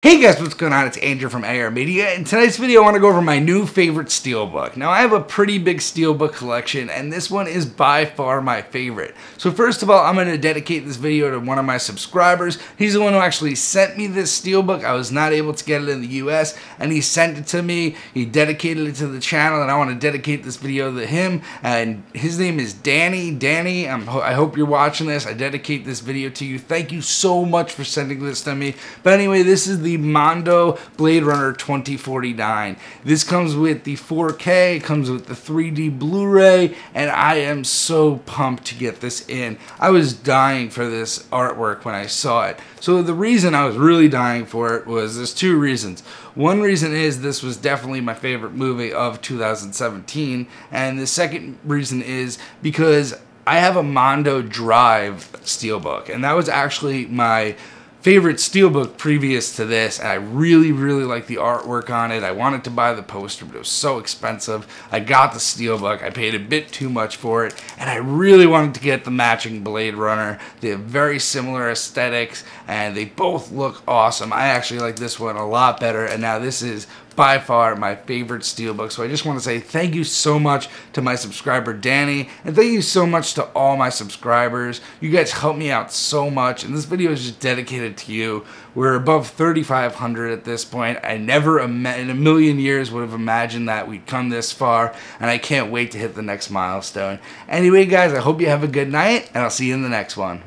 Hey guys, what's going on? It's Andrew from AR Media. In tonight's video, I want to go over my new favorite steelbook. Now, I have a pretty big steelbook collection, and this one is by far my favorite. So first of all, I'm going to dedicate this video to one of my subscribers. He's the one who actually sent me this steelbook. I was not able to get it in the US, and he sent it to me. He dedicated it to the channel, and I want to dedicate this video to him. And his name is Danny. Danny, I hope you're watching this. I dedicate this video to you. Thank you so much for sending this to me. But anyway, this is the Mondo Blade Runner 2049. This comes with the 4K, it comes with the 3D Blu-ray, and I am so pumped to get this in. I was dying for this artwork when I saw it. So the reason I was really dying for it was, there's two reasons. One reason is this was definitely my favorite movie of 2017, and the second reason is because I have a Mondo Drive steelbook, and that was actually my favorite steelbook previous to this, and I really like the artwork on it. I wanted to buy the poster, but it was so expensive. I got the steelbook. I paid a bit too much for it, and I really wanted to get the matching Blade Runner. They have very similar aesthetics, and they both look awesome. I actually like this one a lot better, and now this is by far my favorite steelbook. So I just want to say thank you so much to my subscriber Danny, and thank you so much to all my subscribers. You guys help me out so much, and this video is just dedicated to you. We're above 3,500 at this point. I never in a million years would have imagined that we'd come this far, and I can't wait to hit the next milestone. Anyway guys, I hope you have a good night, and I'll see you in the next one.